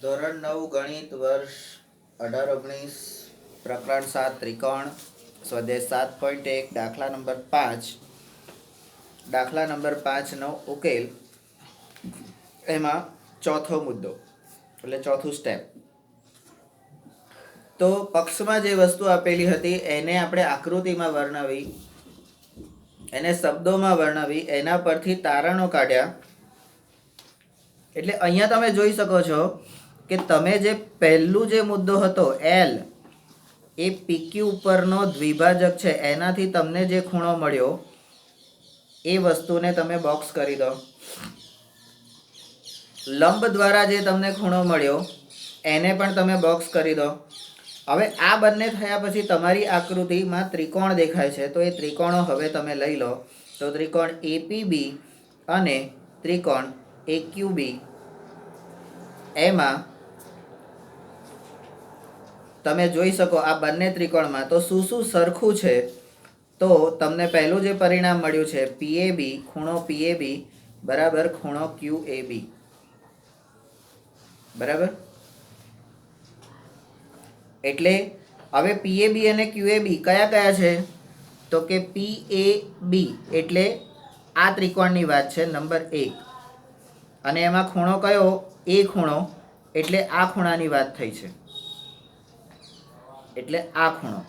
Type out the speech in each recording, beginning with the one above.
ધોરણ 9 ગણિત વર્ષ 18-19 પ્રકરણ 7 ત્રિકોણ સ્વદેશ 7.1 દાખલા નંબર 5 નો ઉકેલ એમાં ચોથો મુદ્દો એટલે ચોથું સ્ટેપ. તો પક્ષમાં જે વસ્તુ આપેલી હતી એને આપણે આકૃતિમાં વર્ણવી, એને શબ્દોમાં વર્ણવી, એના પરથી તારણો કાઢ્યા. એટલે અહીંયા તમે જોઈ શકો છો કે તમે જે પહેલું જે મુદ્દો હતો એલ એ પીક્યુ ઉપરનો દ્વિભાજક છે, એનાથી તમને જે ખૂણો મળ્યો એ વસ્તુને તમે બોક્સ કરી દો. લંબ દ્વારા જે તમને ખૂણો મળ્યો એને પણ તમે બોક્સ કરી દો. હવે આ બંને થયા પછી તમારી આકૃતિમાં ત્રિકોણ દેખાય છે, તો એ ત્રિકોણો હવે તમે લઈ લો. તો ત્રિકોણ એપીબી અને ત્રિકોણ એક્યુબી, એમાં તમે જોઈ શકો આ બંને ત્રિકોણમાં તો શું શું સરખું છે. તો તમને પહેલું જે પરિણામ મળ્યું છે પીએબી, ખૂણો પીએબી બરાબર ખૂણો ક્યુએબી બરાબર. એટલે હવે પીએબી અને ક્યુએબી કયા કયા છે? તો કે પીએબી એટલે આ ત્રિકોણની વાત છે નંબર 1, અને એમાં ખૂણો કયો? એ ખૂણો એટલે આ ખૂણાની વાત થઈ છે, એટલે આ ખૂણો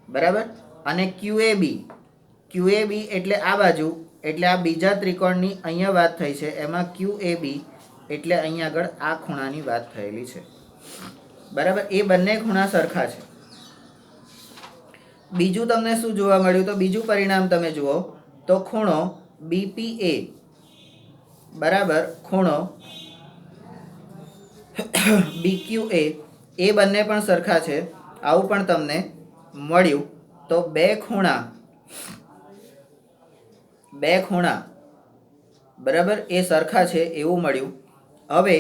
બરાબર. અને ક્યુએબી એટલે આ બાજુ, એટલે આ બીજા ત્રિકોણની અહીંયા વાત થઈ છે, એમાં ક્યુએબી એટલે અહીંયા આગળ આ ખૂણાની વાત થયેલી છે બરાબર. એ બંને ખૂણા સરખા છે. બીજું તમને શું જોવા મળ્યું? તો બીજું પરિણામ તમે જુઓ તો ખૂણો બીપીએ બરાબર ખૂણો બીક્યુએ, એ બંને પણ સરખા છે, આવું પણ તમને મળ્યું. તો બે ખૂણા બરાબર એ સરખા છે એવું મળ્યું. હવે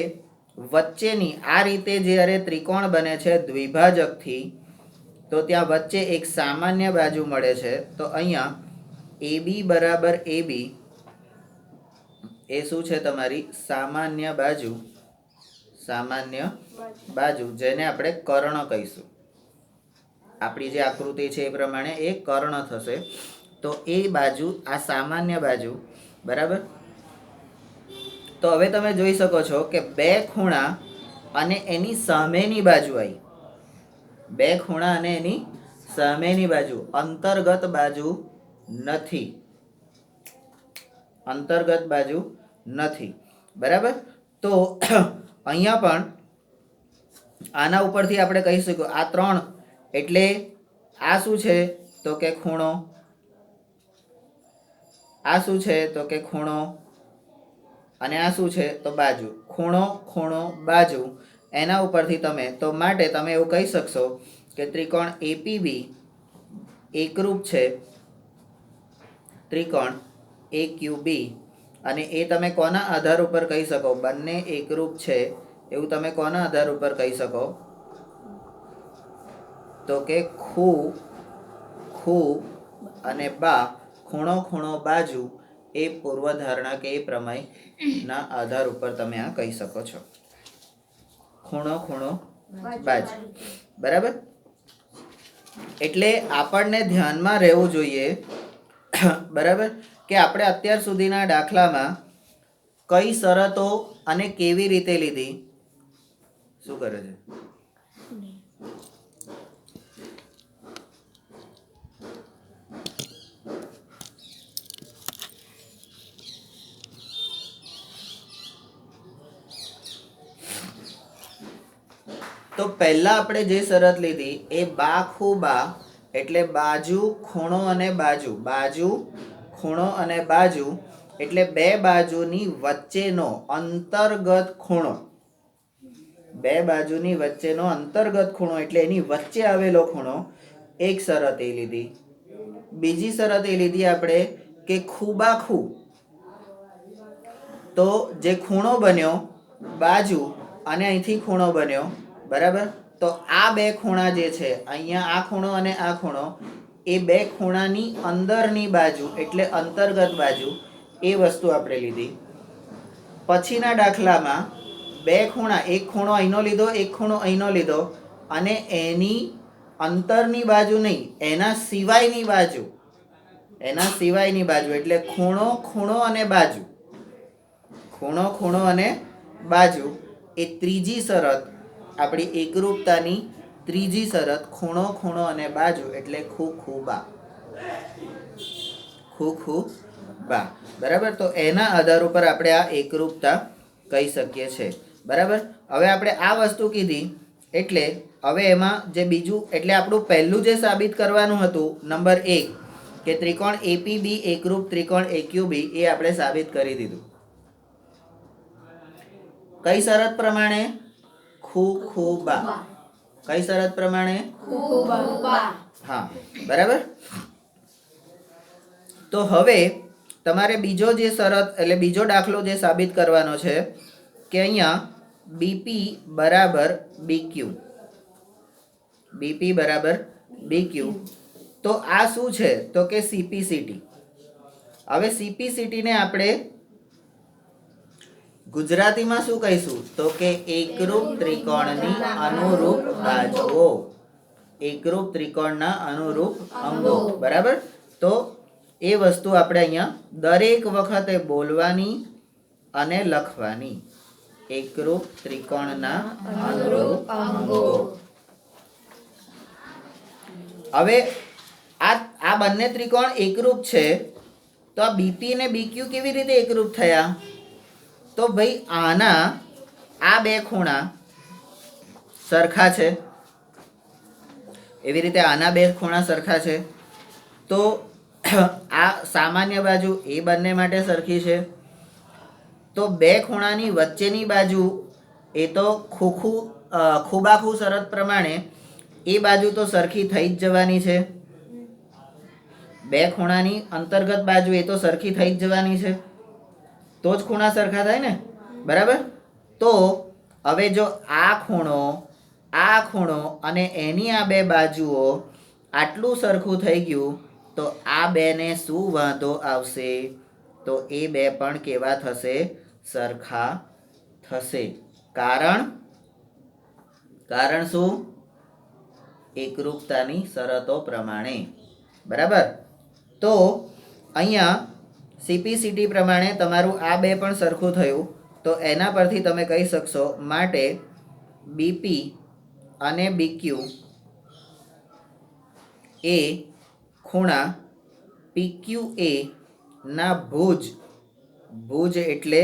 વચ્ચેની આ રીતે જ્યારે ત્રિકોણ બને છે દ્વિભાજકથી, તો ત્યાં વચ્ચે એક સામાન્ય બાજુ મળે છે. તો અહીંયા એબી બરાબર એબી એ શું છે? તમારી સામાન્ય બાજુ, જેને આપણે કર્ણ કહીશું. આપણી જે આકૃતિ છે એ પ્રમાણે એ કર્ણ થશે. તો એ બાજુ, આ સામાન્ય બાજુ બરાબર. તો હવે તમે જોઈ શકો છો કે બે ખૂણા અને એની સામેની બાજુ આવી. બે ખૂણા અને એની સામેની બાજુ, અંતર્ગત બાજુ નથી બરાબર. તો અહીંયા પણ આના ઉપરથી આપણે કહી શકીએ આ 3 એટલે આ શું છે? તો કે ખૂણો. આ શું છે? તો કે ખૂણો. અને આ શું છે? તો બાજુ. ખૂણો બાજુ, એના ઉપરથી તમે તો માટે તમે એવું કહી શકશો કે ત્રિકોણ એપીબી એકરૂપ છે ત્રિકોણ એક્યુબી. અને એ તમે કોના આધાર ઉપર કહી શકો? બંને એકરૂપ છે એવું તમે કોના આધાર ઉપર કહી શકો? તો કે ખૂ અને બા, ખૂણો બાજુ, એ પૂર્વધારણા કે એ પ્રમેયના આધાર ઉપર તમે આ કહી શકો છો. ખૂણો બાજુ બરાબર. એટલે આપણને ધ્યાનમાં રહેવું જોઈએ બરાબર કે આપણે અત્યાર સુધીના દાખલામાં કઈ શરતો અને કેવી રીતે લીધી. શું કરે છે? તો પહેલા આપણે જે શરત લીધી એ બા એટલે બાજુ ખૂણો અને બાજુ, ખૂણો અને બાજુ એટલે બે બાજુની વચ્ચેનો અંતર્ગત ખૂણો. બે બાજુની વચ્ચેનો અંતર્ગત ખૂણો એટલે એની વચ્ચે આવેલો ખૂણો. એક શરત એ લીધી. બીજી શરત એ લીધી આપણે કે ખૂબાખૂ, તો જે ખૂણો બન્યો બાજુ અને અહીંથી ખૂણો બન્યો બરાબર. તો આ બે ખૂણા જે છે અહીંયા, આ ખૂણો અને આ ખૂણો, એ બે ખૂણાની અંદરની બાજુ એટલે અંતર્ગત બાજુ, એ વસ્તુ આપણે લીધી. પછીના દાખલામાં બે ખૂણા, એક ખૂણો અહીંનો લીધો, એક ખૂણો અહીંનો લીધો, અને એની અંતરની બાજુ નહીં, એના સિવાયની બાજુ, એના સિવાયની બાજુ એટલે ખૂણો, ખૂણો અને બાજુ, ખૂણો, ખૂણો અને બાજુ, એ ત્રીજી શરત આપણી એકરૂપતાની ત્રીજી શરત. ખૂણો, ખૂણો અને બાજુ એટલે ખૂ ખૂ બા, ખૂ ખૂ બા. બરાબર. તો એના આધાર ઉપર આપણે આ એકરૂપતા કહી શકીએ છીએ. બરાબર. હવે આપણે આ વસ્તુ કીધી એટલે હવે એમાં જે બીજું, એટલે આપણું પહેલું જે સાબિત કરવાનું હતું નંબર 1 કે ત્રિકોણ એપીબી એકરૂપ ત્રિકોણ એક્યુબી, એ આપણે સાબિત કરી દીધું. કઈ શરત પ્રમાણે? ખૂ ખૂ બા. કઈ શરત પ્રમાણે? હા, બરાબર. તો હવે તમારે બીજો જે શરત એટલે બીજો દાખલો જે સાબિત કરવાનો છે કે અહીંયા બીપી બરાબર બીક્યુ, બીપી બરાબર બીક્યુ. તો આ શું છે? તો કે સીપીસીટી. હવે સીપીસીટીને આપણે ગુજરાતીમાં શું કહીશું? તો કે એકરૂપ ત્રિકોણની અનુરૂપ બાજુઓ, એકરૂપ ત્રિકોણના અનુરૂપ અંગો. બરાબર. તો એ વસ્તુ આપણે અહીંયા દરેક વખતે બોલવાની અને લખવાની. એકરૂપ ત્રિકોણના અનુરૂપ અંગો. હવે આ બંને ત્રિકોણ એકરૂપ છે, તો આ બીપી અને બીક્યુ કેવી રીતે એકરૂપ થયા? તો ભાઈ આના આ બે ખૂણા સરખા છે, એવી રીતે આના બે ખૂણા સરખા છે. તો આ સામાન્ય બાજુ એ બંને માટે સરખી છે. તો બે ખૂણાની વચ્ચેની બાજુ એ તો ખૂબાખૂ શરત પ્રમાણે એ બાજુ તો સરખી થઈ જ જવાની છે. બે ખૂણાની અંતર્ગત બાજુ એ તો સરખી થઈ જ જવાની છે, તો જ ખૂણા સરખા થાય ને. બરાબર. તો હવે જો આ ખૂણો અને એની આ બે બાજુઓ આટલું સરખું થઈ ગયું, તો આ બેને શું વાંધો આવશે? તો એ બે પણ કેવા થશે? સરખા થશે. કારણ શું? એકરૂપતાની શરતો પ્રમાણે. બરાબર. તો અહીંયા સીપીસીટી પ્રમાણે તમારું આ બે પણ સરખું થયું, તો એના પરથી તમે કહી શકશો માટે બીપી અને બીક્યુ એ ખૂણા પીક્યુ એ ના ભુજ એટલે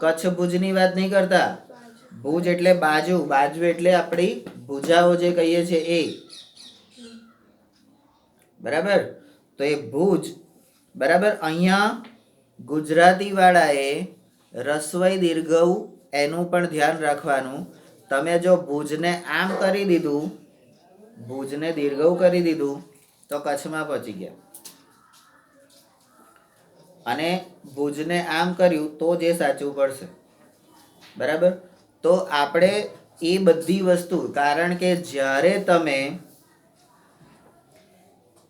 કચ્છ ભુજની વાત નહીં કરતા. ભુજ એટલે બાજુ એટલે આપણી ભુજાઓ જે કહીએ છીએ એ. બરાબર. તો એ ભુજ. બરાબર. અહીંયા ગુજરાતી વાળાએ રસ્વઈ દીર્ઘઉ એનું પણ ધ્યાન રાખવાનું. તમે જો ભુજને આમ કરી દીધું, ભુજને દીર્ઘઉ કરી દીધું, તો કચ્છમાં પહોંચી ગયા. અને ભુજને આમ કર્યું તો જે સાચું પડશે. બરાબર. તો આપણે એ બધી વસ્તુ, કારણ કે જ્યારે તમે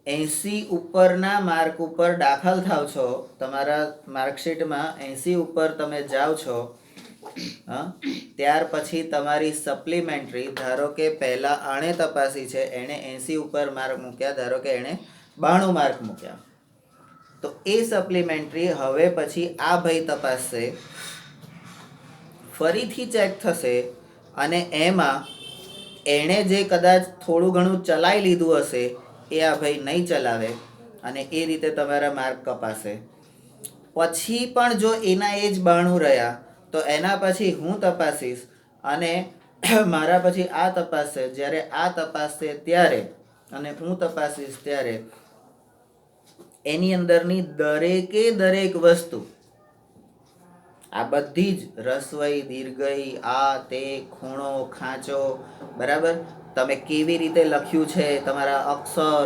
80 ઉપરના માર્ક ઉપર દાખલ થાવ છો, તમારા માર્કશીટમાં 80 ઉપર તમે જાઓ છો, ત્યાર પછી તમારી સપ્લિમેન્ટરી, ધારો કે પહેલા આણે તપાસી છે, એણે 80 ઉપર માર્ક મૂક્યા, ધારો કે એણે 92 માર્ક મૂક્યા, તો એ સપ્લિમેન્ટરી હવે પછી આ ભાઈ તપાસશે, ફરીથી ચેક થશે, અને એમાં એણે જે કદાચ થોડું ઘણું ચલાવી લીધું હશે એ આ ભાઈ નહીં ચલાવે, અને એ રીતે તમારા માર્ક કપાશે. પછી પણ જો એના એ જ 92 રહ્યા, તો એના પછી હું તપાસીશ અને મારા પછી આ તપાસશે. જ્યારે આ તપાસશે ત્યારે અને હું તપાસીશ ત્યારે એની અંદરની દરેક વસ્તુ, આ બધી જ રસ્વઈ, દીર્ઘઈ, આ તે, ખૂણો, ખાંચો, બરાબર, તમે કેવી રીતે લખ્યું છે, તમારા અક્ષર,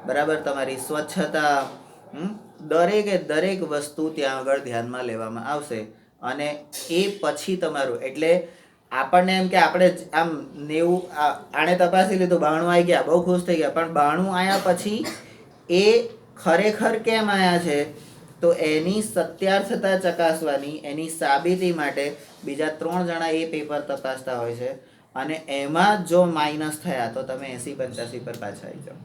બરાબર, તમારી સ્વચ્છતા, દરેક વસ્તુ ત્યાં આગળ ધ્યાનમાં લેવામાં આવશે. અને એ પછી તમારું, એટલે આપણને એમ કે આપણે આમ 90 આણે તપાસી લીધું, 92 આવી ગયા, બહુ ખુશ થઈ ગયા, પણ 92 આવ્યા પછી એ ખરેખર કેમ આવ્યા છે, તો એની સત્યાર્થતા ચકાસવાની, એની સાબિતી માટે બીજા 3 જણા એ પેપર તપાસતા હોય છે, અને એમાં જો માઇનસ થયા તો તમે 80-85 પર પાછા આવી જાઓ.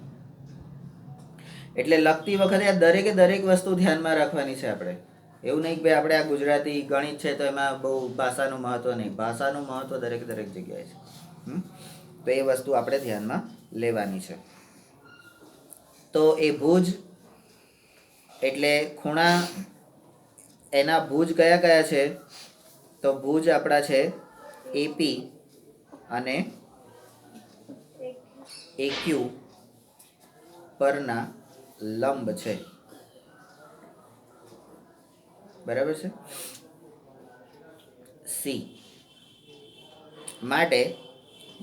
એટલે લખતી વખતે આ દરેકે દરેક વસ્તુ ધ્યાનમાં રાખવાની છે આપણે. એવું નહીં કે આપણે આ ગુજરાતી ગણિત છે તો એમાં બહુ ભાષાનું મહત્વ નહીં. ભાષાનું મહત્વ દરેક જગ્યાએ છે. તો એ વસ્તુ આપણે ધ્યાનમાં લેવાની છે. તો એ ભુજ એટલે ખૂણા, એના ભુજ કયા કયા છે? તો ભુજ આપણા છે એપી અને એક્યુ પરના લંબ છે. બરાબર છે. સી માટે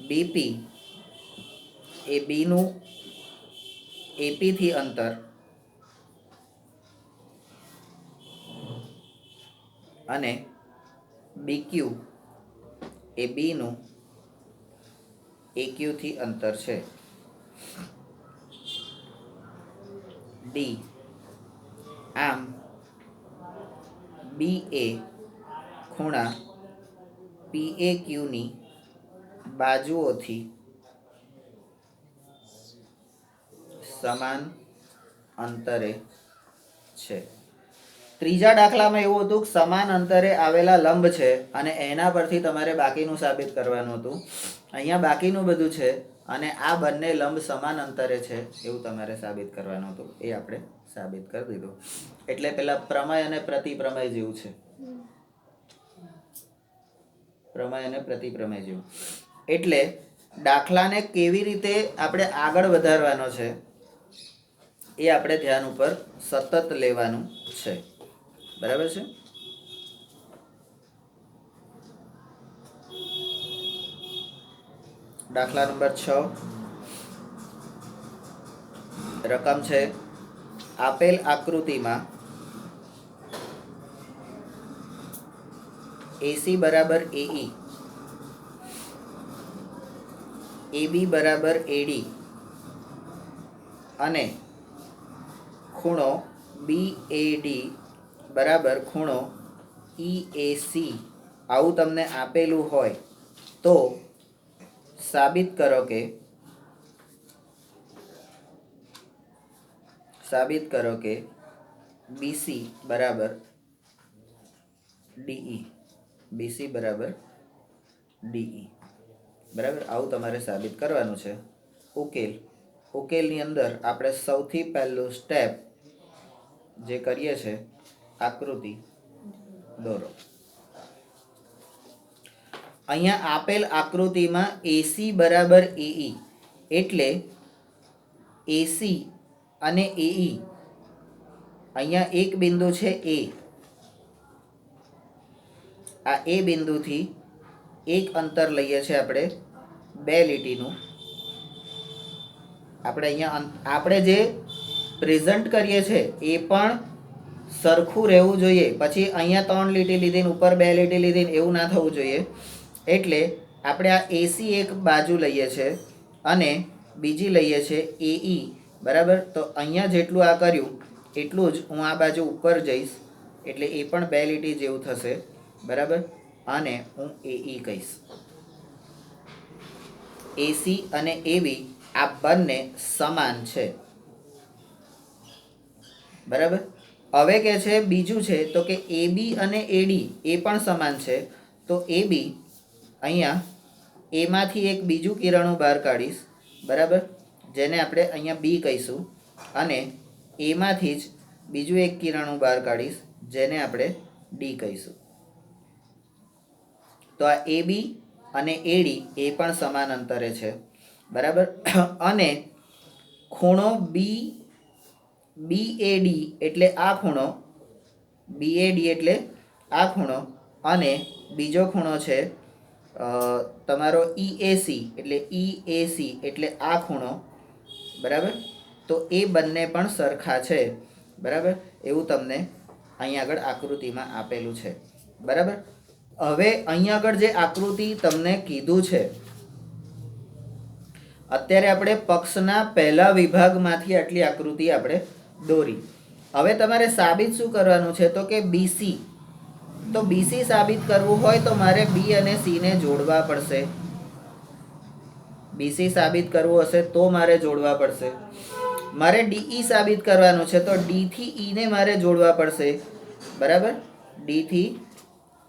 બીપી એ બીનું એપીથી અંતર અને બીક્યુ એ બીનું એક્યુથી અંતર છે. ડી આમ બી એ ખૂણા PAQની બાજુઓથી સમાન અંતરે છે. ત્રીજા દાખલામાં એવું હતું કે સમાન અંતરે આવેલા લંબ છે અને એના પરથી તમારે બાકીનું સાબિત કરવાનું હતું. અહીંયા બાકીનું બધું છે અને આ બંને લંબ સમાન અંતરે છે એવું તમારે સાબિત કરવાનું હતું. એ આપણે સાબિત કરી દીધું. એટલે પેલા પ્રમેય અને પ્રતિપ્રમેય જેવું છે. પ્રમેય અને પ્રતિપ્રમેય જેવું. એટલે દાખલાને કેવી રીતે આપણે આગળ વધારવાનો છે એ આપણે ધ્યાન ઉપર સતત લેવાનું છે. બરાબર છે. દાખલા નંબર 6 રકમ છે આપેલ આકૃતિમાં AC બરાબર AE, AB બરાબર AD અને ખૂણો BAD બરાબર ખૂણો EAC આવું તમને આપેલું હોય તો સાબિત કરો કે BC બરાબર DE, BC બરાબર DE. બરાબર, આવું તમારે સાબિત કરવાનું છે. ઉકેલની અંદર આપણે સૌથી પહેલું સ્ટેપ જે કરીએ છે આકૃતિ દોરો. અહીંયા આપેલ આકૃતિમાં AC બરાબર AE એટલે AC અને AE અહીંયા એક બિંદુ છે A. આ A બિંદુથી એક અંતર લઈએ છીએ આપણે 2 લીટીનું. આપણે અહીંયા આપણે જે પ્રેઝન્ટ કરીએ છીએ એ પણ સરખું રહેવું જોઈએ. પછી અહીંયા 3 લીટી લીધી, ઉપર 2 લીટી લીધી, એવું ના થવું જોઈએ. એટલે આપણે આ AC એક બાજુ લઈએ છીએ અને બીજી લઈએ છીએ AE. બરાબર, તો અહીંયા જેટલું આ કર્યું એટલું જ હું આ બાજુ ઉપર જઈશ એટલે એ પણ 2 લીટી જેવું થશે. બરાબર, અને હું AE કહીશ. AC અને AB આ બંને સમાન છે. બરાબર, હવે કે છે બીજું છે તો કે AB અને AD એ પણ સમાન છે. તો AB અહીંયા એમાંથી એક બીજું કિરણું બહાર કાઢીશ. બરાબર, જેને આપણે અહીંયા B કહીશું, અને એમાંથી જ બીજું એક કિરણું બહાર કાઢીશ જેને આપણે D કહીશું. તો આ AB અને AD એ પણ સમાન અંતરે છે. બરાબર, અને ખૂણો BAD એટલે આ ખૂણો, BAD એટલે આ ખૂણો, અને બીજો ખૂણો છે તમારો EAC એટલે આ ખૂણો. બરાબર, તો એ બંને પણ સરખા છે. બરાબર, એવું તમને અહીં આગળ આકૃતિમાં આપેલું છે. બરાબર, હવે અહીં આગળ જે આકૃતિ તમને કીધું છે, અત્યારે આપણે પક્ષના પહેલા વિભાગમાંથી આટલી આકૃતિ આપણે દોરી. હવે તમારે સાબિત શું કરવાનું છે તો કે બીસી. તો બીસી સાબિત કરવું હોય તો મારે બી અને સી ને જોડવા પડશે. બીસી સાબિત કરવું હશે તો મારે જોડવા પડશે. મારે ડીઈ સાબિત કરવાનું છે તો ડી થી ઈ ને મારે જોડવા પડશે. બરાબર, ડી થી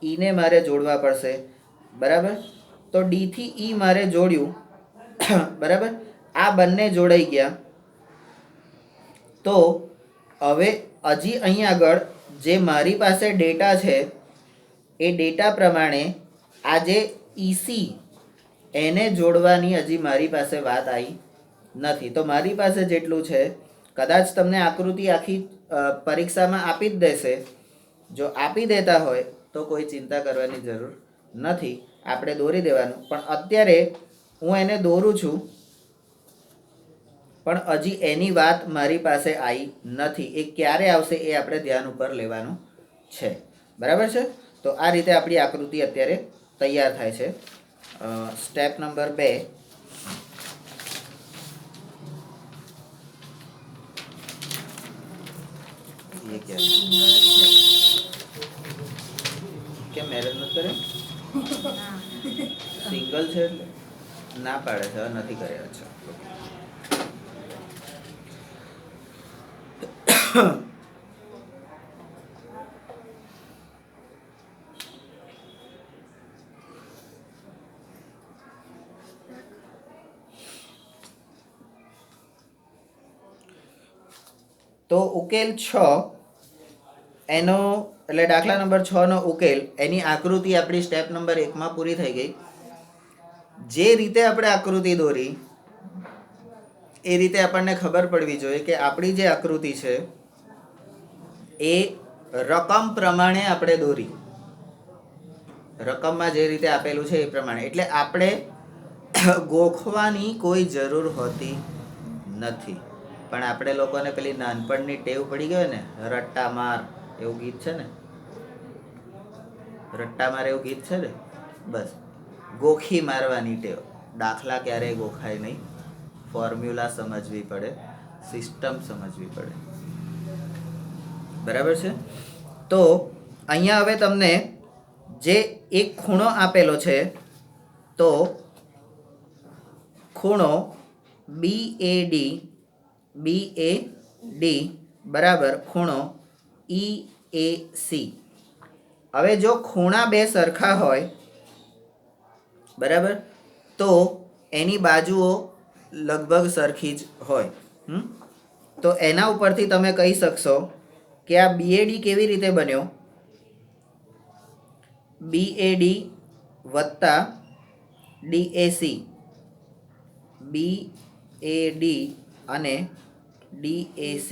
ઈ ને મારે જોડવા પડશે. બરાબર, તો ડી થી ઈ મારે જોડ્યું. બરાબર, આ બંને જોડાઈ ગયા. તો હવે હજી અહીં આગળ જે મારી પાસે ડેટા છે એ ડેટા પ્રમાણે આ જે ઈસી એને જોડવાની હજી મારી પાસે વાત આવી નથી. તો મારી પાસે જેટલું છે, કદાચ તમને આકૃતિ આખી પરીક્ષામાં આપી જ દેશે. જો આપી દેતા હોય તો કોઈ ચિંતા કરવાની જરૂર નથી, આપણે દોરી દેવાનું. પણ અત્યારે હું એને દોરું છું, પણ હજી એની વાત મારી પાસે આવી નથી. એ ક્યારે આવશે એ આપણે ધ્યાન ઉપર લેવાનું છે. બરાબર છે? તો આ રીતે આપણી આકૃતિ અત્યારે તૈયાર થાય છે. Step number 2. કેમ મેરેજ નથી કરે? સિંગલ છે એટલે ના પાડે છે, નથી કર્યા. અચ્છા, તો ઉકેલ 6 એનો એટલે દાખલા નંબર 6 નો ઉકેલ, એની આકૃતિ આપણી સ્ટેપ નંબર 1 માં પૂરી થઈ ગઈ. જે રીતે આપણે આકૃતિ દોરી એ રીતે આપણને ખબર પડવી જોઈએ કે આપણી જે આકૃતિ છે એ રકમ પ્રમાણે આપણે દોરી. રકમમાં જે રીતે આપેલું છે એ પ્રમાણે. એટલે આપણે ગોખવાની કોઈ જરૂર હોતી નથી. પણ આપણે લોકોને પેલી નાનપણની ટેવ પડી ગઈ ને, રટ્ટા માર એવું ગીત છે ને, રટ્ટા માર એવું ગીત છે ને, બસ ગોખી મારવાની ટેવ. દાખલા ક્યારેય ગોખાય નહીં, ફોર્મ્યુલા સમજવી પડે, સિસ્ટમ સમજવી પડે. બરાબર છે? તો અહીંયા હવે તમને જે એક ખૂણો આપેલો છે, તો ખૂણો BAD બરાબર ખૂણો EAC. હવે જો ખૂણા બે સરખા હોય, બરાબર, તો એની બાજુઓ લગભગ સરખી જ હોય. તો એના ઉપરથી તમે કહી શકશો કે આ BAD કેવી રીતે બન્યો? BAD વત્તા DAC, BAD અને DAC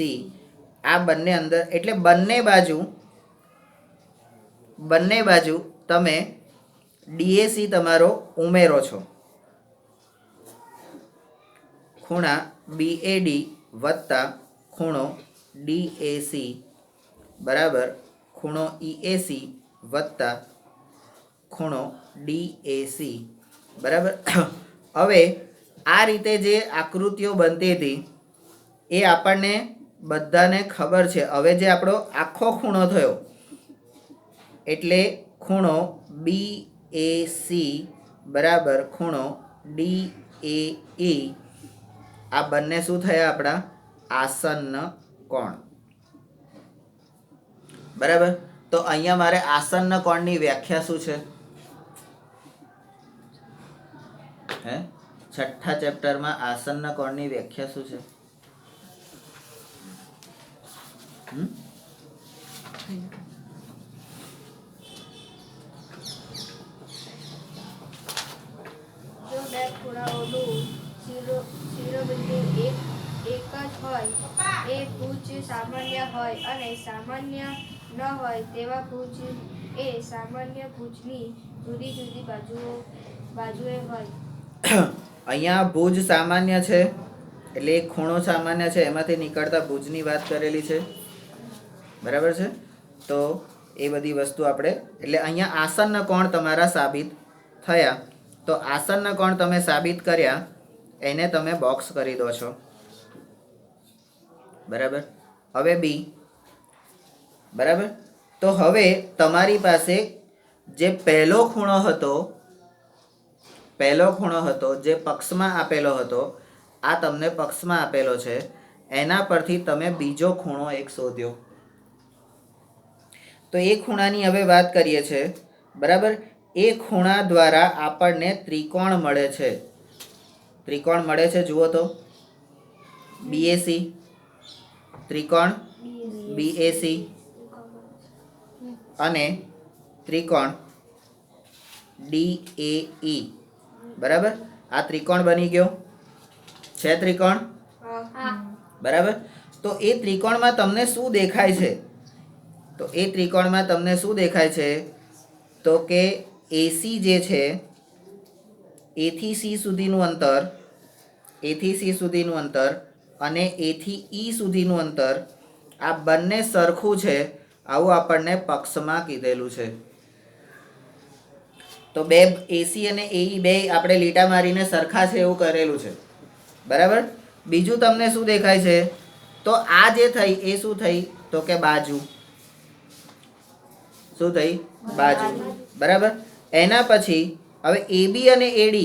આ બંને અંદર, એટલે બંને બાજુ તમે DAC તમારો ઉમેરો છો. ખૂણા BAD વત્તા ખૂણો DAC બરાબર ખૂણો EAC વત્તા ખૂણો DAC. બરાબર. હવે આ રીતે જે આકૃતિઓ બનતી હતી એ આપણને બધાને ખબર છે. હવે જે આપણો આખો ખૂણો થયો એટલે ખૂણો BAC બરાબર ખૂણો DAE, આ બંને શું થયા? આપણા આસન્ન કોણ. બરાબર. તો અહીંયા મારે આસન્ન કોણની વ્યાખ્યા શું છે? છઠ્ઠા ચેપ્ટરમાં આસન્ન કોણની વ્યાખ્યા શું છે? જો બે ખૂણાઓનું શિરોબિંદુ એક જ હોય, એ ભુજ સામાન્ય હોય, અને સામાન્ય ન હોય તેવા ભુજ એ સામાન્ય ભુજની જુદી જુદી બાજુએ હોય. અહીંયા ભુજ સામાન્ય છે એટલે એક ખૂણો સામાન્ય છે, એમાંથી નીકળતા ભુજની વાત કરેલી છે. બરાબર છે? તો એ બધી વસ્તુ આપણે, એટલે અહીંયા આસન્ન કોણ તમારા સાબિત થયા. તો આસન્ન કોણ તમે સાબિત કર્યા એને તમે બોક્સ કરી દો છો. બરાબર. હવે બી બરાબર. તો હવે તમારી પાસે જે પહેલો ખૂણો હતો જે પક્ષમાં આપેલો હતો, આ તમને પક્ષમાં આપેલો છે, એના પરથી તમે બીજો ખૂણો એક શોધ્યો. તો એ ખૂણાની હવે વાત કરીએ છે. બરાબર. એ ખૂણા દ્વારા આપણને ત્રિકોણ મળે છે. ત્રિકોણ મળે છે, જુઓ તો. BAC, ત્રિકોણ BAC અને ત્રિકોણ DAE. બરાબર. આ ત્રિકોણ બની ગયો છે. ત્રિકોણ બરાબર. તો એ ત્રિકોણમાં તમને શું દેખાય છે? તો એ ત્રિકોણમાં તમને શું દેખાય છે? તો કે AC જે છે, A થી C સુધીનું અંતર, A થી C સુધીનું અંતર અને A થી E સુધીનું અંતર, આ બંને સરખું છે, આવું આપણને પક્ષમાં કીધેલું છે. તો બે AC અને AE બે આપણે લીટા મારીને સરખા છે એવું કરેલું છે. બરાબર. બીજું તમને શું દેખાય છે? તો આ જે થઈ એ શું થઈ? તો કે બાજુ. શું થઈ? બાજુ. બરાબર. એના પછી હવે AB અને AD,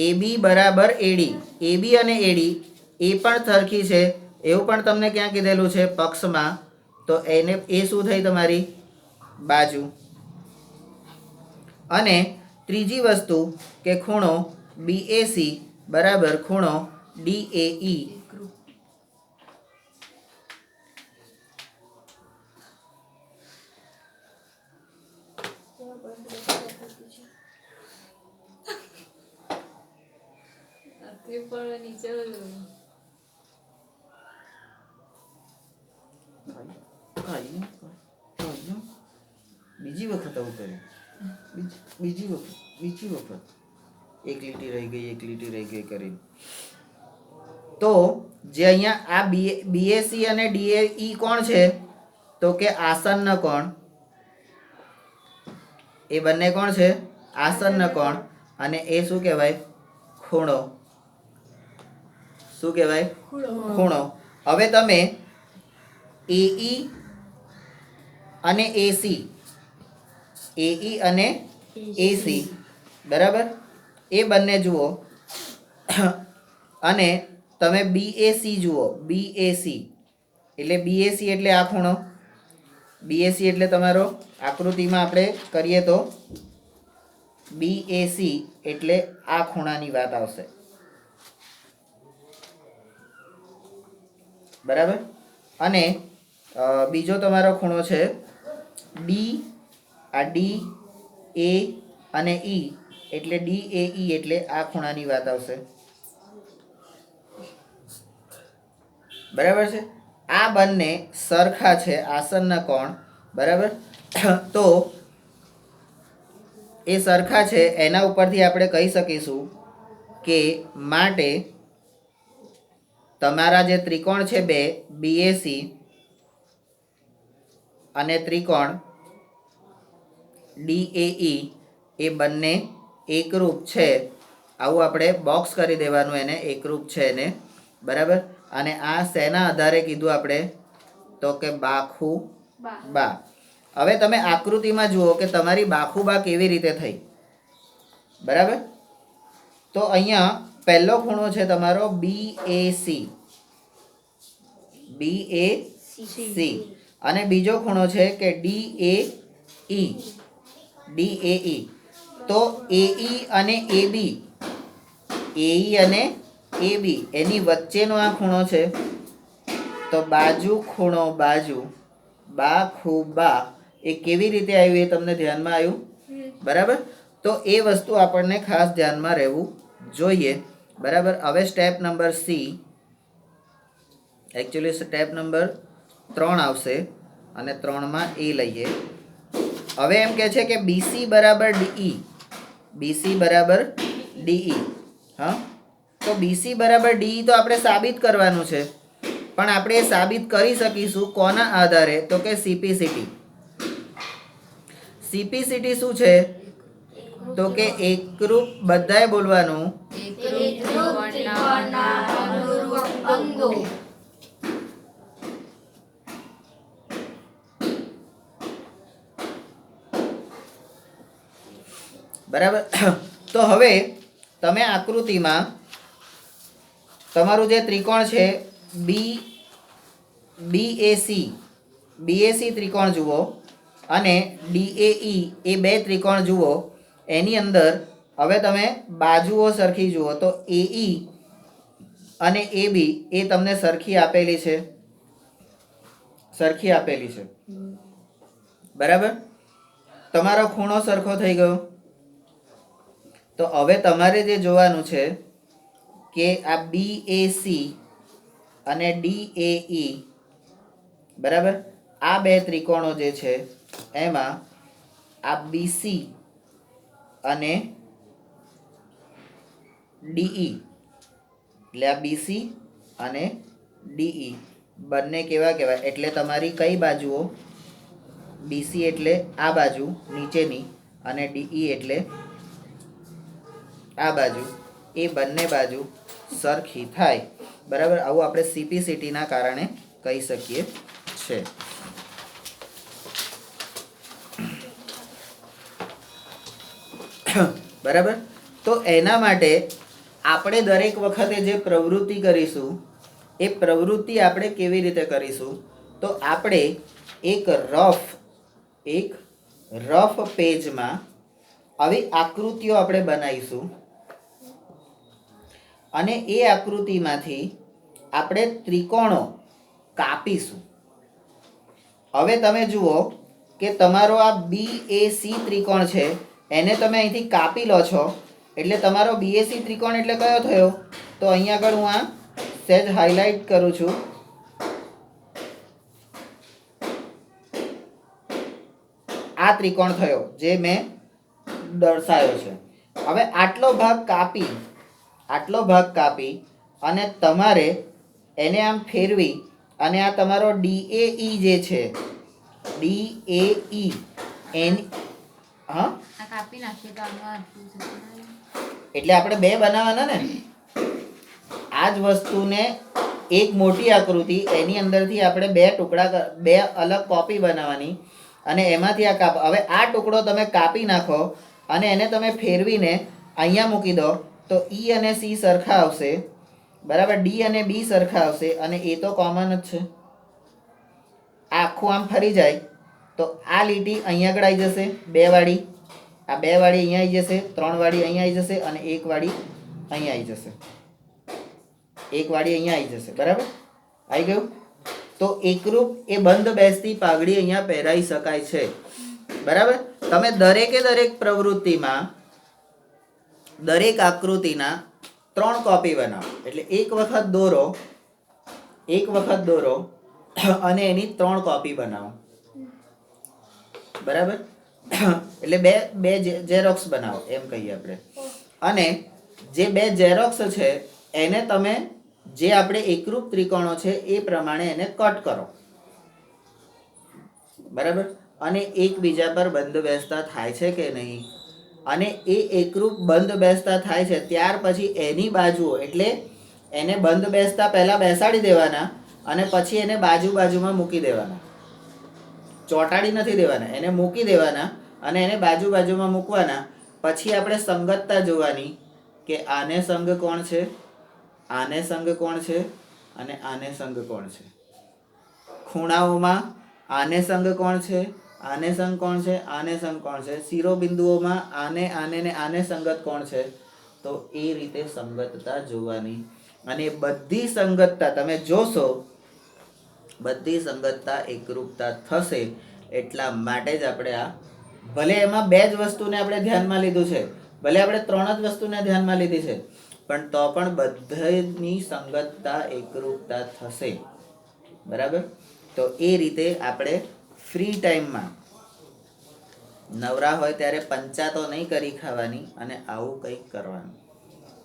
AB બરાબર AD, AB અને AD એ પણ સરખી છે એવું પણ તમને ક્યાં કીધેલું છે? પક્ષમાં. તો એને એ શું થઈ? તમારી બાજુ. અને ત્રીજી વસ્તુ કે ખૂણો BAC બરાબર ખૂણો DAE. બીજી વખત આવું કર્યું. બીજી વખત એક લીટી રહી ગઈ કરી. તો જે અહીંયા આ BAC અને DAE કોણ છે? તો કે આસન્ન કોણ. એ બંને કોણ છે? આસન્ન કોણ. અને એ શું કહેવાય? ખૂણો. શું કહેવાય? ખૂણો. હવે તમે AE અને AC, AE અને AC બરાબર એ બંને જુઓ અને તમે BAC જુઓ. BAC એટલે BAC એટલે આ ખૂણો. BAC એટલે તમારો આકૃતિમાં આપણે કરીએ તો BAC એટલે આ ખૂણાની વાત આવશે. બરાબર. અને બીજો તમારો ખૂણો છે D. આ D, A અને E એટલે DAE એટલે આ ખૂણાની વાત આવશે. બરાબર છે. આ બંને સરખા છે, આસન્ન કોણ. બરાબર. તો એ સરખા છે એના ઉપરથી આપણે કહી શકીશું કે માટે તમારા જે ત્રિકોણ છે બે BAC અને ત્રિકોણ DAE એ બંને એકરૂપ છે. આવું આપણે બોક્સ કરી દેવાનું એને, એકરૂપ છે એને. બરાબર. અને આ શેના આધારે કીધું આપણે? તો કે બાખુબા. હવે તમે આકૃતિમાં જુઓ કે તમારી બાખુબા કેવી રીતે થઈ. બરાબર. તો અહીંયા પહેલો ખૂણો છે તમારો BAC, BAC અને બીજો ખૂણો છે કે DAE, DAE. તો AE અને AB, AE અને AB એની વચ્ચેનો આ ખૂણો છે. તો બાજુ ખૂણો બાજુ, બાખુબા એ કેવી રીતે આવ્યું એ તમને ધ્યાનમાં આવ્યું? બરાબર. તો એ વસ્તુ આપણને ખાસ ધ્યાનમાં રહેવું જોઈએ. બરાબર. હવે step number C, actually step number 3 આવશે અને 3માં એ લઈએ. હવે એમ કહે છે કે BC બરાબર DE, BC બરાબર DE. હા. તો BC બરાબર DE તો આપણે સાબિત કરવાનું છે, પણ આપણે એ સાબિત કરી શકીશું કોના આધારે? તો કે CPCT. CPCT શું છે? તો કે એકરૂપ, બધાએ બોલવાનું, બરાબર. તો હવે તમે આકૃતિમાં તમારું જે ત્રિકોણ છે BAC ત્રિકોણ જુઓ અને DAE એ બે ત્રિકોણ જુઓ. એની અંદર હવે તમે બાજુઓ સરખી જુઓ તો AE અને AB એ તમને સરખી આપેલી છે, બરાબર. તમારો ખૂણો સરખો થઈ ગયો. તો હવે તમારે જે જોવાનું છે કે આ BAC અને DAE, બરાબર, આ બે ત્રિકોણો જે છે એમાં આ BC અને DE, એટલે આ BC અને DE બંને કેવા કહેવાય? એટલે તમારી કઈ બાજુઓ? BC એટલે આ બાજુ નીચેની અને DE એટલે આ બાજુ, એ બંને બાજુ સરખી થાય, બરાબર. આવું આપણે CPCTના કારણે કહી શકીએ છે. બરાબર. તો એના માટે આપણે દરેક વખતે જે પ્રવૃત્તિ કરીશું એ પ્રવૃત્તિ આપણે કેવી રીતે કરીશું? તો આપણે એક રફ પેજમાં આવી આકૃતિઓ આપણે બનાવીશું અને એ આકૃતિમાંથી આપણે ત્રિકોણો કાપીશું. હવે તમે જુઓ કે તમારો આ BAC ત્રિકોણ છે એને તમે અહીંથી કાપી લો છો એટલે તમારો BAC ત્રિકોણ એટલે કયો થયો? તો અહીંયા આગળ હું આ સહેજ હાઇલાઇટ કરું છું. આ ત્રિકોણ થયો જે મેં દર્શાવ્યો છે. હવે આટલો ભાગ કાપી અને તમારે એને આમ ફેરવી અને આ તમારો DAE જે છે, DAE એન હા એટલે આપણે બે બનાવવાના ને. આ જ વસ્તુને એક મોટી આકૃતિ એની અંદરથી આપણે બે અલગ કોપી બનાવવાની અને એમાંથી આ હવે આ ટુકડો તમે કાપી નાખો અને એને તમે ફેરવીને અહીંયા મૂકી દો તો E અને C સરખા આવશે, બરાબર. D અને B સરખા આવશે અને એ તો કોમન જ છે. આખું આમ ફરી જાય તો આ લીટી અહીંયા આગળ આવી જશે, બે વાળી, આ બે વાળી અહીંયા આવી જશે, ત્રણ વાળી અહીંયા આવી જશે અને એક વાળી અહીંયા આવી જશે, બરાબર. આવી ગયું. તો એકરૂપ એ બંધ બેસતી પાઘડી અહીંયા પહેરાઈ શકાય છે, બરાબર. તમે દરેક પ્રવૃત્તિમાં દરેક આકૃતિના 3 કોપી બનાવો. એટલે એક વખત દોરો અને એની 3 કોપી બનાવો, બરાબર. એટલે બે ઝેરોક્સ બનાવો એમ કહીએ આપણે. અને જે બે ઝેરોક્સ છે એને તમે જે આપણે એકરૂપ ત્રિકોણો છે એ પ્રમાણે એને કટ કરો, બરાબર. અને એકબીજા પર બંધ બેસતા થાય છે કે નહીં, અને એ એકરૂપ બંધ બેસતા થાય છે ત્યાર પછી એની બાજુઓ, એટલે એને બંધ બેસતા પહેલા બેસાડી દેવાના અને પછી એને બાજુમાં મૂકી દેવાના. ચોંટાડી નથી દેવાના, એને મૂકી દેવાના અને એને બાજુમાં મૂકવાના. પછી આપણે સંગતતા જોવાની કે આને સંગ કોણ છે, આને સંગ કોણ છે અને આને સંગ કોણ છે. ખૂણાઓમાં આને સંગ કોણ છે, આને સંગ કોણ છે, આને સંગ કોણ છે. શિરોબિંદુઓમાં આને ને આને સંગત કોણ છે. તો એ રીતે સંગતતા જોવાની. અને બધી સંગતતા તમે જોશો, બધી સંગતતા એકરૂપતા થશે. એટલા માટે જ આપણે આ, ભલે એમાં 2 જ વસ્તુને આપણે ધ્યાનમાં લીધું છે, ભલે આપણે 3 જ વસ્તુને ધ્યાનમાં લીધી છે, પણ તો પણ બધાની સંગતતા એકરૂપતા થશે, બરાબર. તો એ રીતે આપણે ફ્રી ટાઈમમાં નવરા હોય ત્યારે પંચાતો નહીં કરી ખાવાની અને આવું કંઈક કરવાનું,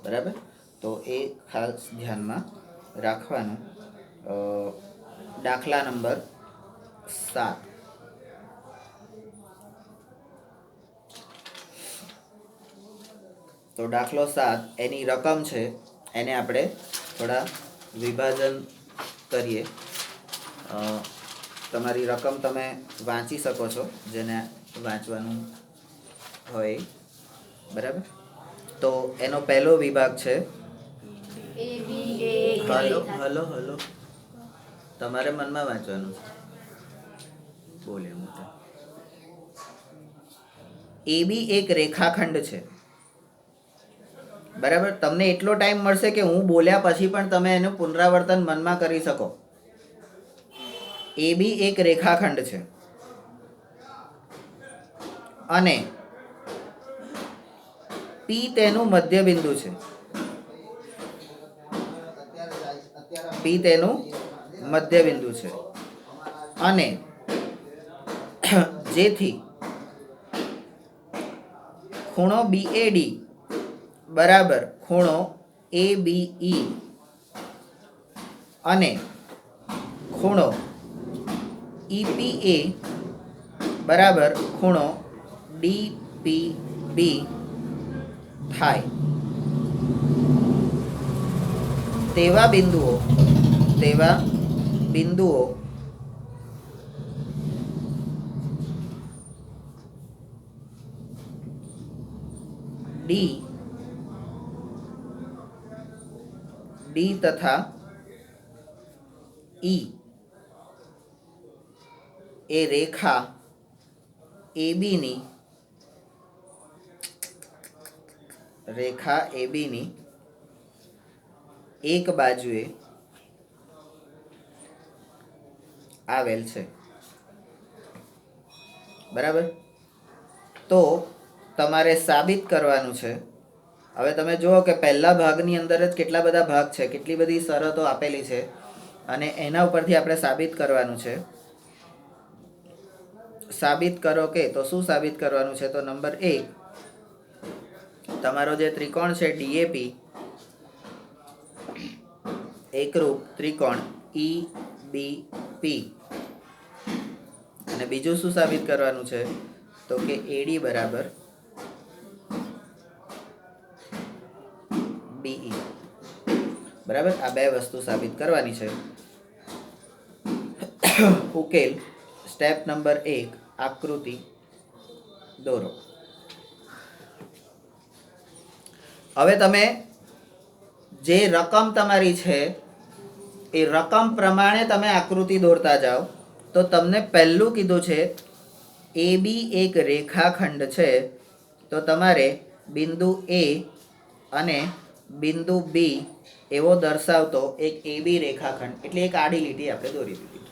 બરાબર. તો એ ખાસ ધ્યાનમાં રાખવાનું. દાખલા નંબર 7. તો દાખલો 7 એની રકમ છે, એને આપણે થોડા વિભાજન કરીએ. તમારી રકમ તમે વાંચી શકો છો, જેને વાંચવાનું હોય. બરાબર. તો એનો પહેલો વિભાગ છે એ બી એ હલો હલો હલો તમારે મનમાં વાંચવાનું છે. બોલે મોટા. એ બી એક રેખાખંડ છે. બરાબર. તમને એટલો ટાઈમ મળશે કે હું બોલ્યા પછી પણ તમે એનું પુનરાવર્તન મનમાં કરી શકો. એ બી એક રેખાખંડ છે અને પી તેનું મધ્યબિંદુ છે. પી તેનું મધ્યબિંદુ છે અને જેથી ખૂણો બીએડી બરાબર ખૂણો એબીઈ અને ખૂણો ઈપીએ બરાબર ખૂણો ડીપીબી થાય તેવા બિંદુઓ ડી તથા ઈ એ રેખા એબીની એક બાજુએ આવેલ છે. બરાબર. તો તમારે સાબિત કરવાનું છે. હવે તમે જુઓ કે પહેલા ભાગની અંદર જ કેટલા બધા ભાગ છે, કેટલી બધી શરતો આપેલી છે અને એના ઉપરથી આપણે સાબિત કરવાનું છે. સાબિત કરો કે તો શું સાબિત કરવાનું છે? તો નંબર 1 તમારો જે ત્રિકોણ છે ડીએપી એકરૂપ ત્રિકોણ ઈબીપી અને બીજું શું સાબિત કરવાનું છે? તો કે એડી બરાબર બીઈ. બરાબર. આ બે વસ્તુ સાબિત કરવાની છે. ઉકેલ સ્ટેપ નંબર 1 આકૃતિ દોરો. હવે તમે જે રકમ તમારી છે એ રકમ પ્રમાણે તમે આકૃતિ દોરતા જાઓ. તો તમને પહેલું કીધું છે એ બી એક રેખાખંડ છે, તો તમારે બિંદુ એ અને બિંદુ બી એવો દર્શાવતો એક એ બી રેખાખંડ એટલે એક આડી લીટી આપણે દોરી દીધી.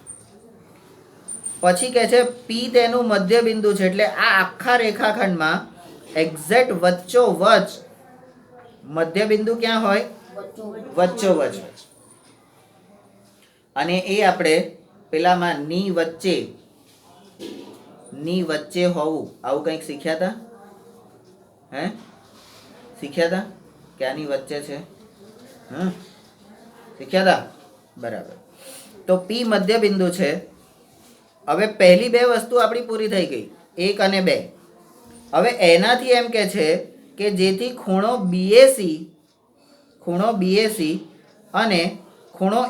પછી કહે છે પી તેનું મધ્ય બિંદુ છે એટલે આ આખા રેખાખંડમાં એક્ઝેક્ટ વચ્ચોવચ મધ્ય બિંદુ ક્યાં હોય? વચ્ચોવચ. અને એ આપણે પેલામાં ની વચ્ચે હોવું આવું કંઈક શીખ્યા હતા. શીખ્યા હતા કે આની વચ્ચે છે? શીખ્યા હતા. બરાબર. તો પી મધ્ય બિંદુ છે. હવે પહેલી બે વસ્તુ આપણી પૂરી થઈ ગઈ, 1 અને 2. હવે એનાથી એમ કે છે કે જેથી ખૂણો બીએસી અને ખૂણો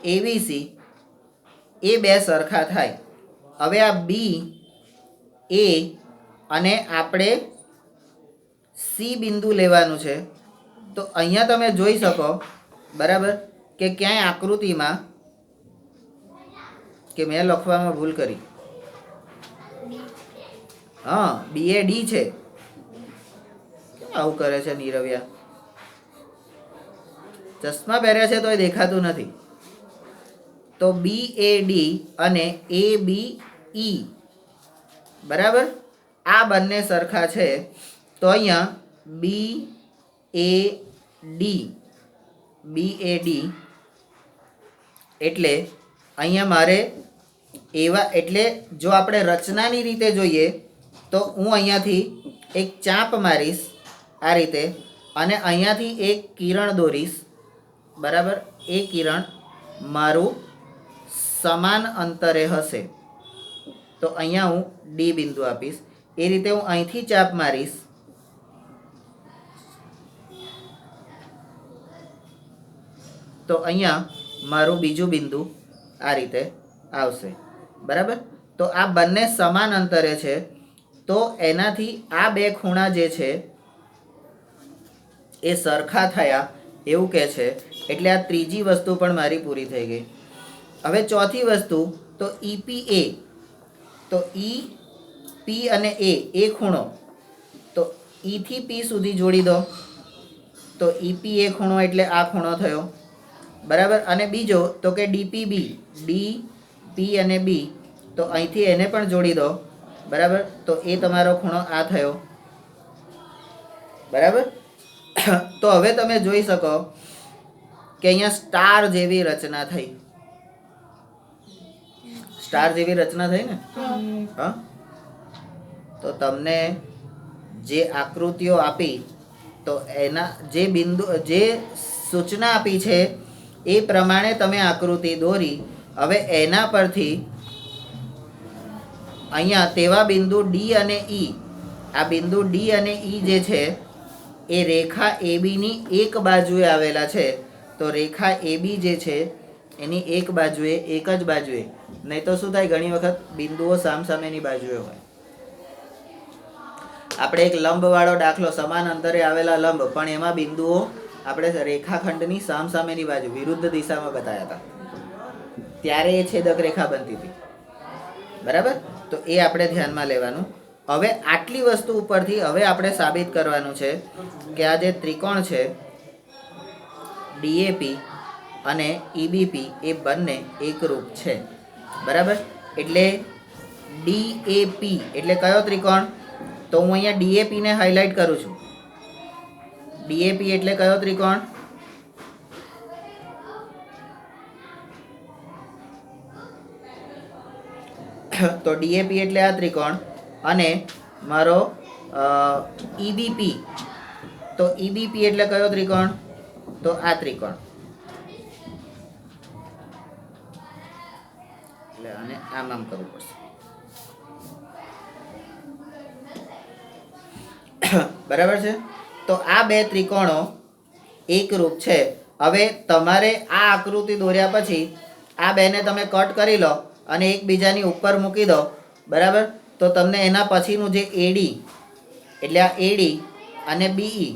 એબીસી એ બે સરખા થાય. હવે આ બી એ અને આપણે સી બિંદુ લેવાનું છે. તો અહીંયા તમે જોઈ શકો બરાબર કે ક્યાંય આકૃતિમાં કે મેં લખવામાં ભૂલ કરી. બી એ ડી છે. કેમ આવું કરે છે નીરવ્યા? ચશ્મા પહેર્યા છે તોય દેખાતું નથી. તો બી એ ડી અને એ બી ઈ બરાબર આ બંને સરખા છે. તો અહીંયા બી એ ડી એટલે અહીંયા મારે એવા એટલે જો આપણે રચનાની રીતે જોઈએ તો હું અહીંયાથી એક ચાપ મારીશ આ રીતે અને અહીંયાથી એક કિરણ દોરીશ. બરાબર. એ કિરણ મારું સમાન અંતરે હશે તો અહીંયા હું ડી બિંદુ આપીશ. એ રીતે હું અહીંથી ચાપ મારીશ તો અહીંયા મારું બીજું બિંદુ આ રીતે આવશે. બરાબર. તો આ બંને સમાન અંતરે છે, તો એનાથી આ બે ખૂણા જે છે એ સરખા થયા એવું કહે છે. એટલે આ ત્રીજી વસ્તુ પણ મારી પૂરી થઈ ગઈ. હવે ચોથી વસ્તુ તો EPA. તો ઈ પી અને એ ખૂણો, તો ઈ થી પી સુધી જોડી દો. તો EPA ખૂણો એટલે આ ખૂણો થયો, બરાબર. અને બીજો તો કે DPB, DP અને B, તો અહીંથી એને પણ જોડી દો, બરાબર. તો એ તમારો ખૂણો આ થયો, બરાબર. તો હવે તમે જોઈ શકો કે અહીંયા સ્ટાર જેવી રચના થઈ. સ્ટાર જેવી રચના થઈ ને. હા, તો તમને જે આકૃતિઓ આપી, તો એના જે બિંદુ, જે સૂચના આપી છે એ પ્રમાણે તમે આકૃતિ દોરી. હવે એના પરથી અહીંયા તેવા બિંદુ ડી અને ઈ, આ બિંદુ ડી અને ઈ જે છે એ રેખા એબીની એક બાજુએ આવેલા છે. તો રેખા એબી જે છે એની એક બાજુએ, એક જ બાજુએ, નહીં તો શું થાય, ઘણી વખત બિંદુઓ સામસામેની બાજુએ હોય. આપણે એક લંબવાળો દાખલો, સમાન અંતરે આવેલા લંબ, પણ એમાં બિંદુઓ આપણે રેખાખંડની સામસામેની બાજુ વિરુદ્ધ દિશામાં બતાવ્યા હતા, ત્યારે એ છેદક રેખા બનતી હતી, બરાબર. તો એ આપણે ધ્યાનમાં લેવાનું. હવે આટલી વસ્તુ ઉપરથી હવે આપણે સાબિત કરવાનું છે કે આ જે ત્રિકોણ છે DAP અને EBP એ બંને એકરૂપ છે, બરાબર. એટલે DAP એટલે કયો ત્રિકોણ? તો હું અહીંયા DAP ને હાઇલાઇટ કરું છું. DAP એટલે કયો ત્રિકોણ? તો DAP એટલે આ ત્રિકોણ. અને મારો EBP, તો EBP એટલે કયો ત્રિકોણ? તો આ ત્રિકોણ. એટલે આને આમ કરવું પડશે, બરાબર છે. તો આ બે ત્રિકોણો એકરૂપ છે. હવે તમારે આ આકૃતિ દોર્યા પછી આ બેને તમે કટ કરી લો અને એકબીજાની ઉપર મૂકી દો, બરાબર. તો તમને એના પછીનું જે AD, એટલે આ AD અને BE,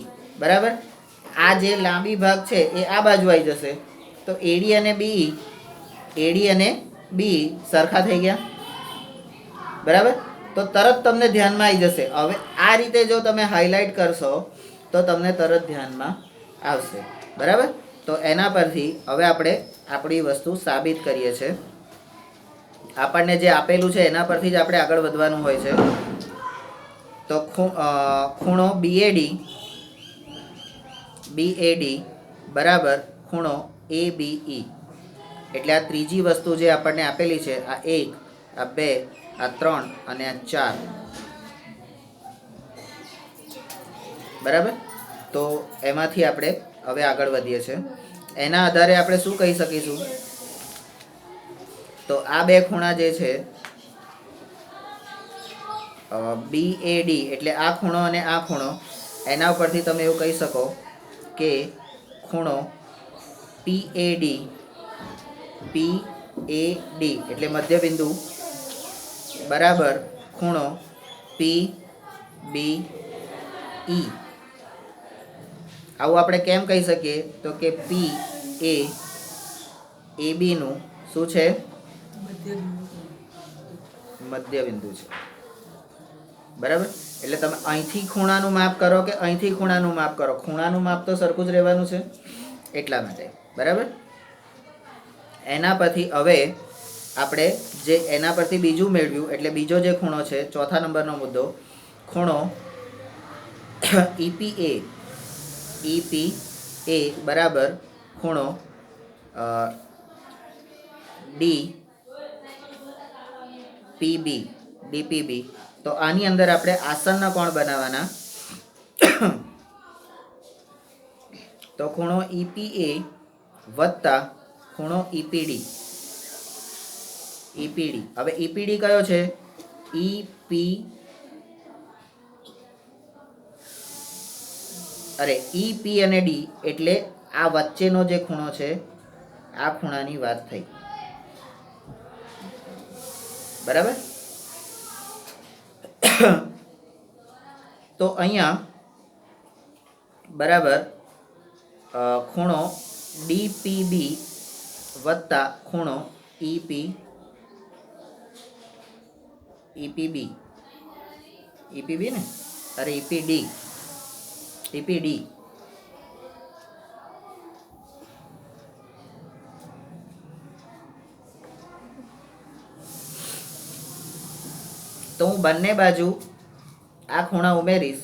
બરાબર, આ જે લાંબી ભાગ છે એ આ બાજુ આવી જશે. તો AD અને BE, AD અને BE સરખા થઈ ગયા, બરાબર. તો તરત તમને ધ્યાનમાં આવી જશે. હવે આ રીતે જો તમે હાઇલાઇટ કરશો તો તમને તરત ધ્યાનમાં આવશે, બરાબર. તો એના પરથી હવે આપણે આપણી વસ્તુ સાબિત કરીએ છીએ. આપણને જે આપેલું છે એના પરથી જ આપણે આગળ વધવાનું હોય છે. તો ખૂણો BAD બરાબર ખૂણો ABE. એટલે આ ત્રીજી વસ્તુ જે આપણને આપેલી છે, આ 1, આ 2, આ 3 અને આ 4, બરાબર. તો એમાંથી આપણે હવે આગળ વધીએ છીએ. એના આધારે આપણે શું કહી શકીશું? તો આ બે ખૂણા જે છે BAD એટલે આ ખૂણો અને આ ખૂણો, એના ઉપરથી તમે એવું કહી શકો કે ખૂણો PAD એટલે મધ્યબિંદુ બરાબર ખૂણો PBE. આવું આપણે કેમ કહી શકીએ? તો કે P એ AB નું શું છે? મધ્યબિંદુ છે, બરાબર. એટલે તમે અહીંથી ખૂણાનું માપ કરો કે અહીંથી ખૂણાનું માપ કરો, ખૂણાનું માપ તો સરખું જ રહેવાનું છે, એટલા માટે, બરાબર. એના પરથી હવે આપણે જે એના પરથી બીજું મેળવ્યું, એટલે બીજો જે ખૂણો છે, ચોથા નંબરનો મુદ્દો, ખૂણો EPA બરાબર ખૂણો DPB. તો આની અંદર આપણે આસન્ન કોણ બનાવવાના? તો ખૂણો EPA વત્તા ખૂણો EPD. હવે EPD કયો છે? EP અને D એટલે આ વચ્ચેનો જે ખૂણો છે, આ ખૂણાની વાત થઈ, બરાબર. તો અહીંયા બરાબર ખૂણો ડીપીબી વત્તા ખૂણો ઈપીબી ને અરે ઈપીડી તો હું બંને બાજુ આ ખૂણા ઉમેરીશ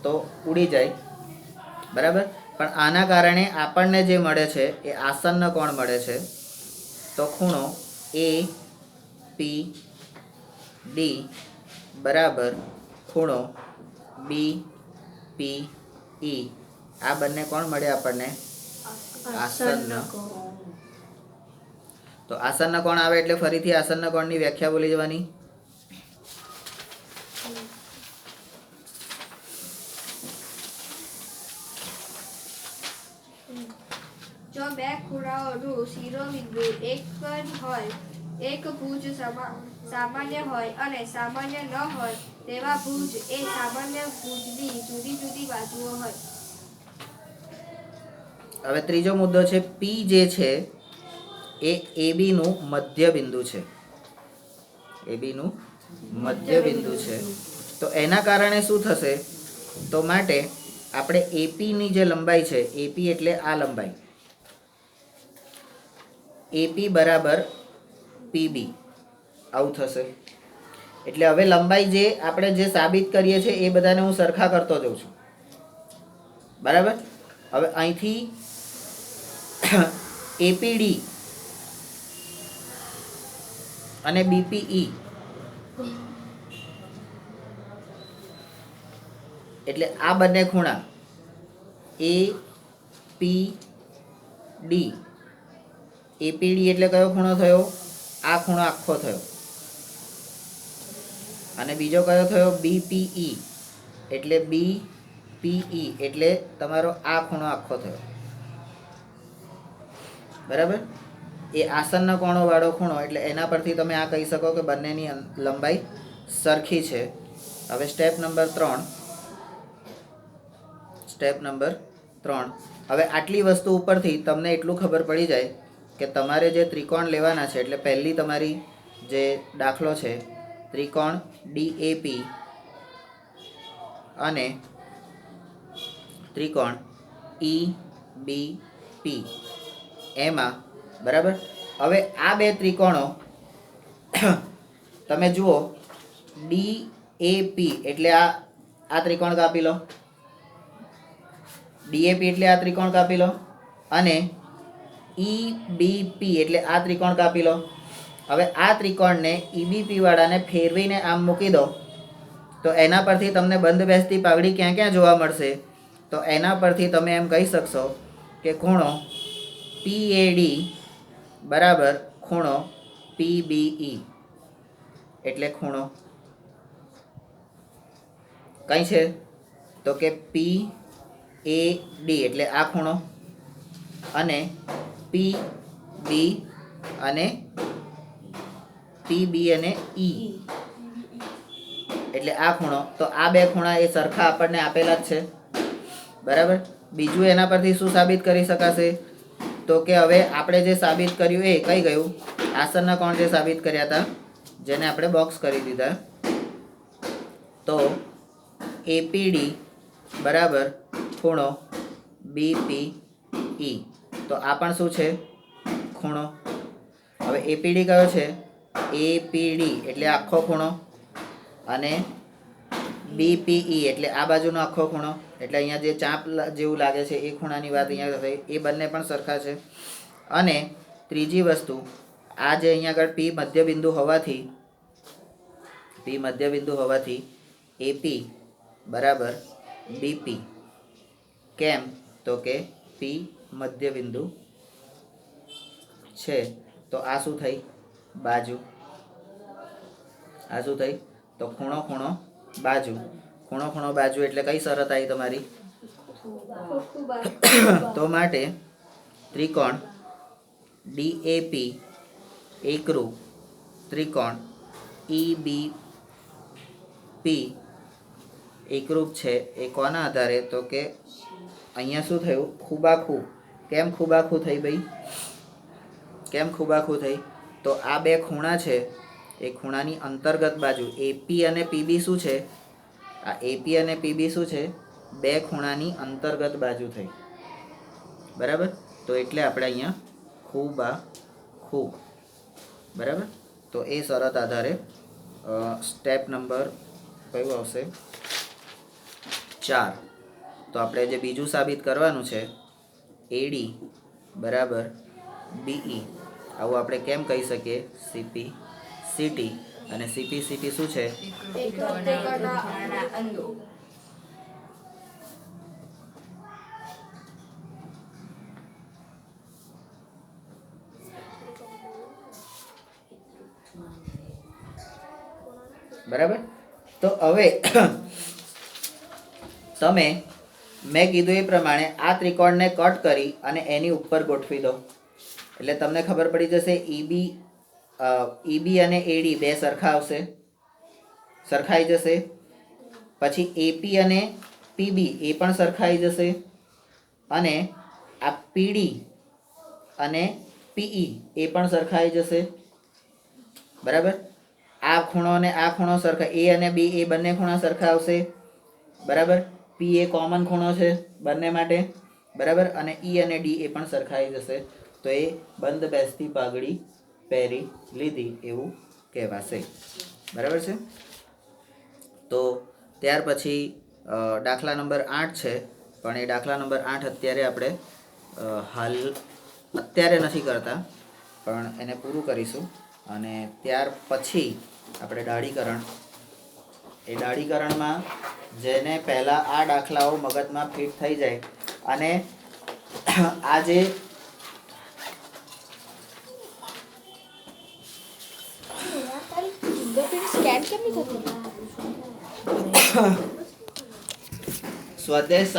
તો ઉડી જાય બરાબર. પણ આના કારણે આપણને જે મળે છે એ આસન્ન કોણ મળે છે તો ખૂણો એ પી ડી બરાબર ખૂણો બી પી ઈ. આ બંને કોણ મળે આપણને આસન્ન. તો આસન્ન કોણ આવે એટલે ફરીથી આસન્ન કોણની વ્યાખ્યા બોલી જવાની. જો બે ખૂણાઓનું શિરોબિંદુ એક જ હોય, એક ભુજ સામાન્ય હોય અને સામાન્ય ન હોય તેવા ભુજ એ સામાન્ય ભુજની જુદી જુદી બાજુઓ હોય. હવે ત્રીજો મુદ્દો છે પી જે છે એ એબી નું મધ્ય બિંદુ છે. એબી નું મધ્ય બિંદુ છે. તો એના કારણે શું થશે તો માટે આપણે એપી ની જે લંબાઈ છે એપી એટલે આ લંબાઈ એપી બરાબર પીબી આવું થશે. એટલે હવે લંબાઈ જે આપણે જે સાબિત કરીએ છીએ એ બધાને હું સરખા કરતો જઉં છું બરાબર. હવે અહીંથી એપીડી અને બીપીઈ એટલે આ બંને ખૂણા એ પી ડી એપીડી એટલે કયો ખૂણો થયો આ ખૂણો આખો થયો અને બીજો કયો થયો બીપીઈ એટલે બીપીઈ એટલે તમારો આ ખૂણો આખો થયો બરાબર. એ આસન્ન કોણો વાળો ખૂણો એટલે એના પરથી તમે આ કહી શકો કે બંનેની લંબાઈ સરખી છે. હવે સ્ટેપ નંબર 3 હવે આટલી વસ્તુ ઉપરથી તમને એટલું ખબર પડી જાય કે તમારે જે ત્રિકોણ લેવાના છે એટલે પહેલી તમારી જે દાખલો છે ત્રિકોણ ડીએપી અને ત્રિકોણ ઈબીપી એમાં બરાબર. હવે આ બે ત્રિકોણો તમે જુઓ ડીએપી એટલે આ ત્રિકોણ કાપી લો ડીએપી એટલે આ ત્રિકોણ કાપી લો અને ઈબીપી એટલે આ ત્રિકોણ કાપી લો. હવે આ ત્રિકોણને ઈબીપી વાળાને ફેરવીને આમ મૂકી દો તો એના પરથી તમને બંધ બેસતી પાઘડી ક્યાં ક્યાં જોવા મળશે તો એના પરથી તમે એમ કહી શકશો કે ખૂણો પીએડી બરાબર ખૂણો પીબીઈ એટલે ખૂણો કઈ છે તો કે પી એ ડી એટલે આ ખૂણો અને પી બી અને પીબી અને ઈ એટલે આ ખૂણો. તો આ બે ખૂણા એ સરખા આપણને આપેલા જ છે બરાબર. બીજું એના પરથી શું સાબિત કરી શકાશે તો કે હવે આપણે જે સાબિત કર્યું એ કઈ ગયું આસન્ન કોણ જે સાબિત કર્યા હતા જેને આપણે બોક્સ કરી દીધા તો એપીડી બરાબર ખૂણો બીપીઈ. તો આ પણ શું છે ખૂણો. હવે એપીડી કયો છે એપીડી એટલે આખો ખૂણો અને બીપીઈ એટલે આ બાજુનો આખો ખૂણો એટલે અહીંયા જે ચાપ જેવું લાગે છે એ ખૂણાની વાત અહીંયા થઈ. એ બંને પણ સરખા છે. અને ત્રીજી વસ્તુ આ જે અહીંયા આગળ પી મધ્યબિંદુ હોવાથી એપી બરાબર બીપી કેમ તો કે પી મધ્યબિંદુ છે. તો આ શું થઈ બાજુ. આ શું થઈ તો ખૂણો ખૂણો બાજુ. ખૂણો ખૂણો બાજુ એટલે કઈ શરત આવી તમારી તો માટે ત્રિકોણ ડીએપી એકરૂપ ત્રિકોણ પી એકરૂપ છે એ કોના આધારે? તો કે અહીંયા શું થયું? ખૂબાખૂ. કેમ ખૂબાખૂ થઈ ભાઈ? કેમ ખૂબાખૂ થઈ? તો આ બે ખૂણા છે એ ખૂણાની અંતર્ગત બાજુ એપી અને પીબી શું છે? આ એપી અને પીબી શું છે? બે ખૂણાની અંતર્ગત બાજુ થઈ. બરાબર? તો એટલે આપણે અહીંયા ખૂબાખૂ. બરાબર? તો એ શરત આધારે સ્ટેપ નંબર કયું આવશે? 4. તો આપણે જે બીજું સાબિત કરવાનું છે એડી બરાબર બીઈ, આવું આપણે કેમ કહી શકીએ? CP CT. અને સીપી સીટી શું છે? બરાબર? તો હવે તમે મેં કીધું એ પ્રમાણે આ ત્રિકોણને કટ કરી અને એની ઉપર ગોઠવી દો એટલે તમને ખબર પડી જશે ઈબી અને એડી બે સરખા આવશે, સરખાઈ જશે. પછી એપી અને પીબી એ પણ સરખાઈ જશે. અને આ પીડી અને પીઈ એ પણ સરખાઈ જશે. બરાબર? આ ખૂણો અને આ ખૂણો સરખા, એ અને બી એ બંને ખૂણા સરખા આવશે. બરાબર? પી એ કોમન ખૂણો છે બંને માટે. બરાબર? અને ઈ અને ડી એ પણ સરખાઈ જશે. તો એ બંધ બેસતી પાઘડી પહેરી લીધી એવું કહેવાશે. બરાબર છે? તો ત્યાર પછી દાખલા નંબર 8 છે, પણ એ દાખલા નંબર 8 અત્યારે આપણે હાલ અત્યારે નથી કરતા, પણ એને પૂરું કરીશું. અને ત્યાર પછી આપણે દાઢીકરણ, એ દાઢીકરણમાં જેને પહેલાં આ દાખલાઓ મગજમાં ફિટ થઈ જાય અને આ જે સ્વદેશ